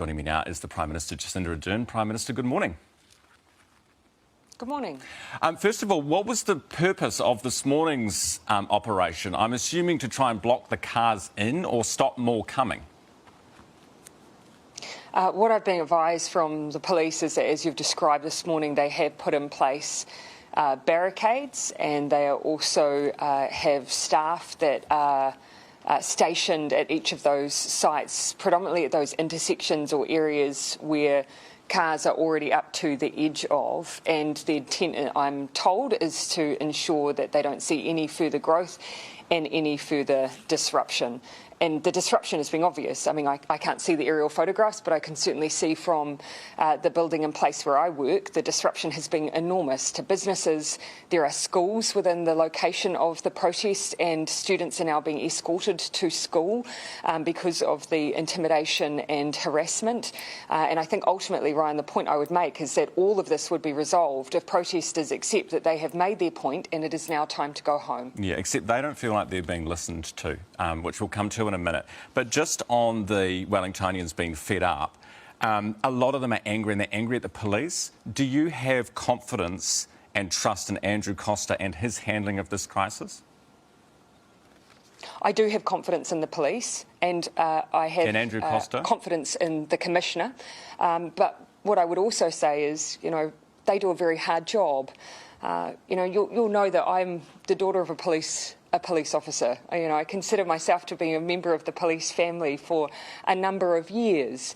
Joining me now is the Prime Minister, Jacinda Ardern. Prime Minister, good morning. Good morning. First of all, what was the purpose of this morning's operation? I'm assuming to try and block the cars in or stop more coming. What I've been advised from the police is that, as you've described this morning, they have put in place barricades, and they are also have staff that are stationed at each of those sites, predominantly at those intersections or areas where cars are already up to the edge of, and the intent, I'm told, is to ensure that they don't see any further growth and any further disruption. And the disruption has been obvious. I mean, I can't see the aerial photographs, but I can certainly see from the building and place where I work, the disruption has been enormous to businesses. There are schools within the location of the protest, and students are now being escorted to school because of the intimidation and harassment. And I think ultimately, Ryan, the point I would make is that all of this would be resolved if protesters accept that they have made their point and it is now time to go home. Yeah, except they don't feel like they're being listened to, which we'll come to in a minute. But just on the Wellingtonians being fed up, a lot of them are angry, and they're angry at the police. Do you have confidence and trust in Andrew Costa and his handling of this crisis? I do have confidence in the police, and I have Andrew Costa? Confidence in the Commissioner. But what I would also say is, they do a very hard job. You'll know that I'm the daughter of a police officer. I consider myself to be a member of the police family for a number of years.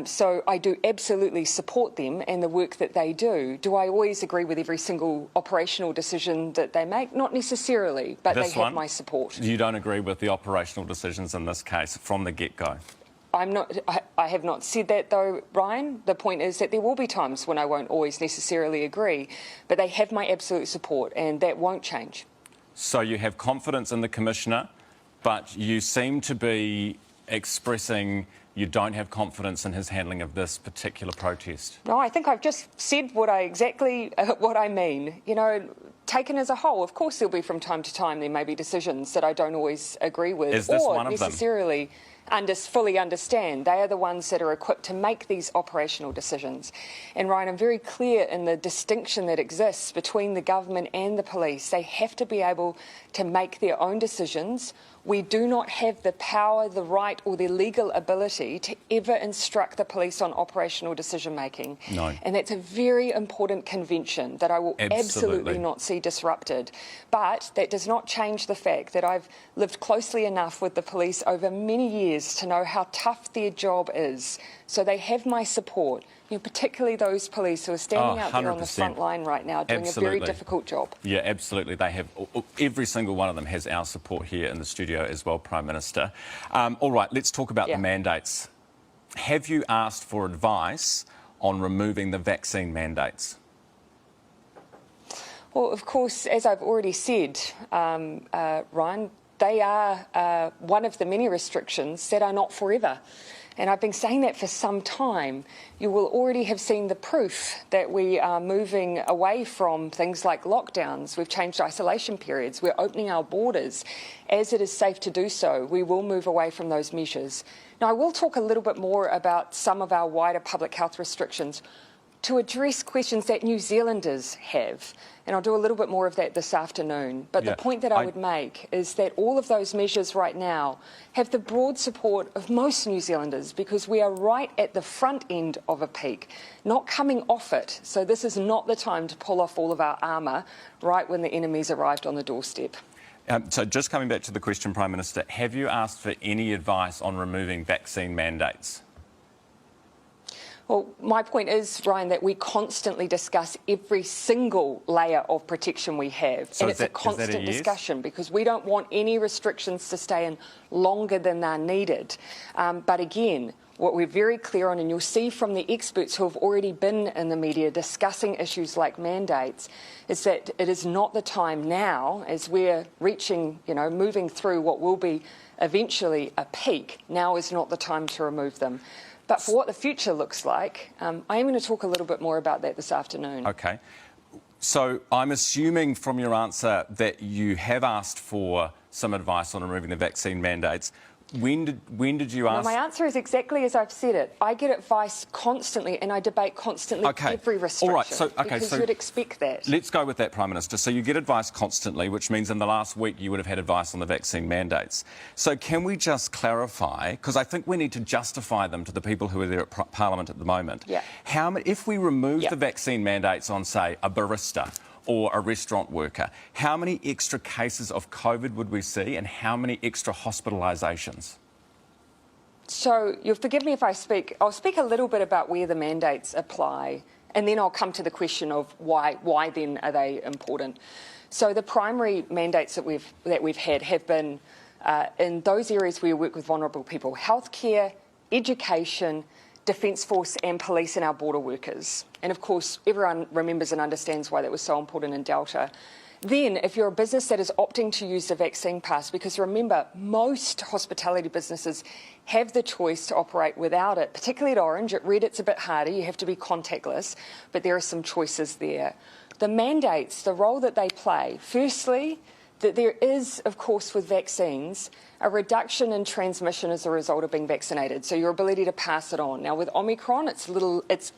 So I do absolutely support them and the work that they do. Do I always agree with every single operational decision that they make? Not necessarily, but they have my support. You don't agree with the operational decisions in this case from the get-go? I have not said that, though, Ryan. The point is that there will be times when I won't always necessarily agree, but they have my absolute support, and that won't change. So you have confidence in the Commissioner, but you seem to be expressing you don't have confidence in his handling of this particular protest. No, I think I've just said exactly what I mean. Taken as a whole, of course there'll be from time to time there may be decisions that I don't always agree with. Is this one of them? Necessarily fully understand. They are the ones that are equipped to make these operational decisions. And Ryan, I'm very clear in the distinction that exists between the government and the police. They have to be able to make their own decisions. We do not have the power, the right or the legal ability to ever instruct the police on operational decision-making. No. And that's a very important convention that I will absolutely not see disrupted. But that does not change the fact that I've lived closely enough with the police over many years to know how tough their job is. So they have my support. Particularly those police who are standing out there on the front line right now doing a very difficult job. Yeah, absolutely. They have, every single one of them has our support here in the studio as well, Prime Minister. All right, let's talk about the mandates. Have you asked for advice on removing the vaccine mandates? Well, of course, as I've already said, Ryan, they are one of the many restrictions that are not forever. And I've been saying that for some time. You will already have seen the proof that we are moving away from things like lockdowns. We've changed isolation periods. We're opening our borders. As it is safe to do so, we will move away from those measures. Now, I will talk a little bit more about some of our wider public health restrictions to address questions that New Zealanders have. And I'll do a little bit more of that this afternoon. But the point that I would make is that all of those measures right now have the broad support of most New Zealanders, because we are right at the front end of a peak, not coming off it. So this is not the time to pull off all of our armour right when the enemy's arrived on the doorstep. So just coming back to the question, Prime Minister, have you asked for any advice on removing vaccine mandates? Well, my point is, Ryan, that we constantly discuss every single layer of protection we have. So and it's a constant discussion, because we don't want any restrictions to stay in longer than they're needed. But again, what we're very clear on, and you'll see from the experts who have already been in the media discussing issues like mandates, is that it is not the time now, as we're reaching, moving through what will be eventually a peak, now is not the time to remove them. But for what the future looks like, I am going to talk a little bit more about that this afternoon. OK. So I'm assuming from your answer that you have asked for some advice on removing the vaccine mandates. When did you ask? My answer is exactly as I've said it. I get advice constantly and I debate constantly every restriction. All right, because you'd expect that. Let's go with that, Prime Minister. So you get advice constantly, which means in the last week you would have had advice on the vaccine mandates. So can we just clarify, because I think we need to justify them to the people who are there at Parliament at the moment. Yeah. If we remove the vaccine mandates on, say, a barista or a restaurant worker, how many extra cases of COVID would we see and how many extra hospitalisations? So you'll forgive me if I'll speak a little bit about where the mandates apply, and then I'll come to the question of why then are they important. So the primary mandates that we've had have been in those areas where we work with vulnerable people: healthcare, education, Defence Force and police and our border workers. And of course, everyone remembers and understands why that was so important in Delta. Then, if you're a business that is opting to use the vaccine pass, because remember, most hospitality businesses have the choice to operate without it, particularly at Orange. At Red, it's a bit harder. You have to be contactless, but there are some choices there. The mandates, the role that they play, firstly, that there is, of course, with vaccines, a reduction in transmission as a result of being vaccinated, so your ability to pass it on. Now, with Omicron, it's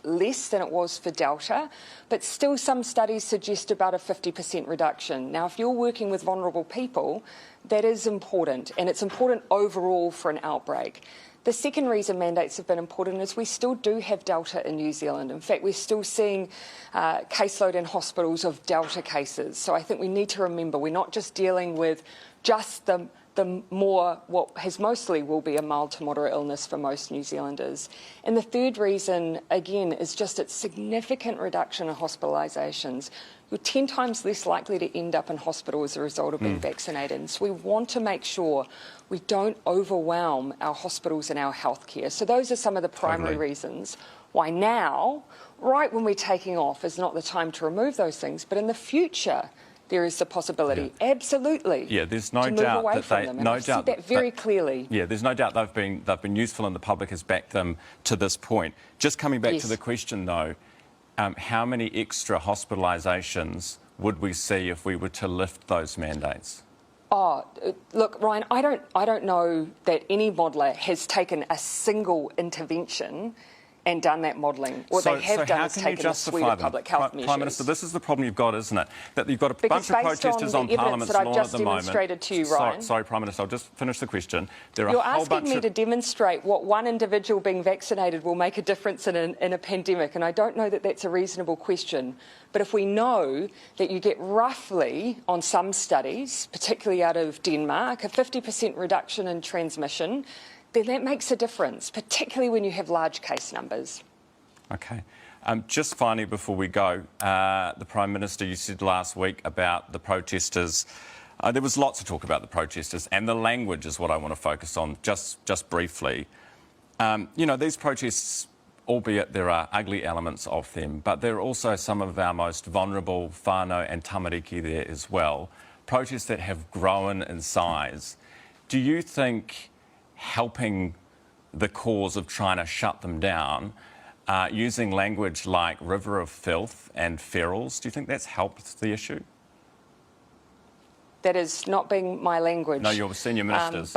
less than it was for Delta, but still some studies suggest about a 50% reduction. Now, if you're working with vulnerable people, that is important, and it's important overall for an outbreak. The second reason mandates have been important is we still do have Delta in New Zealand. In fact, we're still seeing caseload in hospitals of Delta cases. So I think we need to remember we're not just dealing with just the more, what has mostly will be a mild to moderate illness for most New Zealanders. And the third reason, again, is just its significant reduction in hospitalisations. You're 10 times less likely to end up in hospital as a result of being vaccinated. And so we want to make sure we don't overwhelm our hospitals and our healthcare. So those are some of the primary reasons why now, right when we're taking off, is not the time to remove those things. But in the future, there is the possibility, absolutely, there's no to move doubt away that from they, them. And no I've doubt said that very clearly. Yeah, there's no doubt they've been useful, and the public has backed them to this point. Just coming back to the question, though, how many extra hospitalisations would we see if we were to lift those mandates? Oh, look, Ryan, I don't know that any modeller has taken a single intervention and done that modelling. What they have done is taken a suite of public health measures. Prime Minister, this is the problem you've got, isn't it? That you've got a bunch of protesters on Parliament's lawn at the moment. Because based on the evidence that I've just demonstrated to you, Ryan. Sorry, Prime Minister, I'll just finish the question. You're asking me to demonstrate what one individual being vaccinated will make a difference in a pandemic, and I don't know that that's a reasonable question. But if we know that you get roughly, on some studies, particularly out of Denmark, a 50% reduction in transmission, then that makes a difference, particularly when you have large case numbers. OK. Just finally, before we go, the Prime Minister, you said last week about the protesters. There was lots to talk about the protesters, and the language is what I want to focus on just briefly. You know, these protests, albeit there are ugly elements of them, but there are also some of our most vulnerable whānau and tamariki there as well, protests that have grown in size. Do you think helping the cause of trying to shut them down, using language like river of filth and ferals, do you think that's helped the issue? That is not being my language. No, you're senior ministers.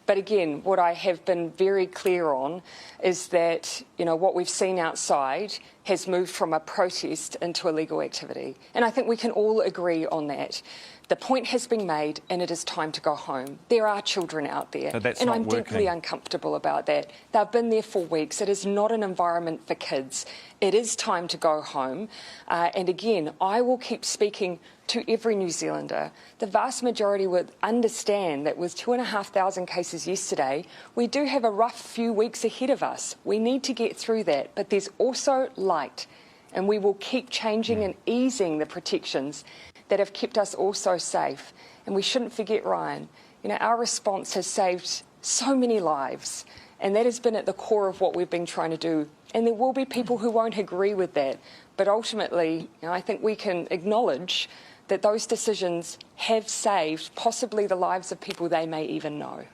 But again, what I have been very clear on is that, you know, what we've seen outside has moved from a protest into a legal activity. And I think we can all agree on that. The point has been made and it is time to go home. There are children out there, and I'm deeply uncomfortable about that. They've been there for weeks. It is not an environment for kids. It is time to go home. And again, I will keep speaking to every New Zealander. The vast majority would understand that with 2,500 cases yesterday, we do have a rough few weeks ahead of us. We need to get through that, but there's also light, and we will keep changing and easing the protections that have kept us all so safe. And we shouldn't forget, Ryan, you know, our response has saved so many lives, and that has been at the core of what we've been trying to do. And there will be people who won't agree with that, but ultimately, you know, I think we can acknowledge that those decisions have saved possibly the lives of people they may even know.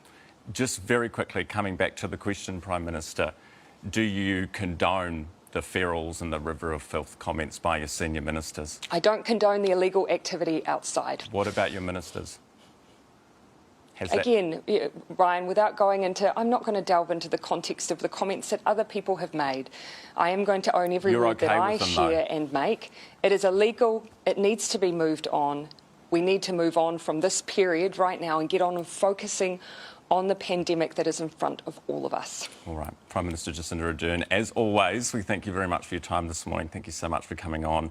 Just very quickly, coming back to the question, Prime Minister, do you condone the ferals and the river of filth comments by your senior ministers? I don't condone the illegal activity outside. What about your ministers? Has that... Again, Ryan, without going into, I'm not going to delve into the context of the comments that other people have made. I am going to own every You're word okay that I with them, share though? and make. It is illegal. It needs to be moved on. We need to move on from this period right now and get on and focusing on the pandemic that is in front of all of us. All right. Prime Minister Jacinda Ardern, as always, we thank you very much for your time this morning. Thank you so much for coming on.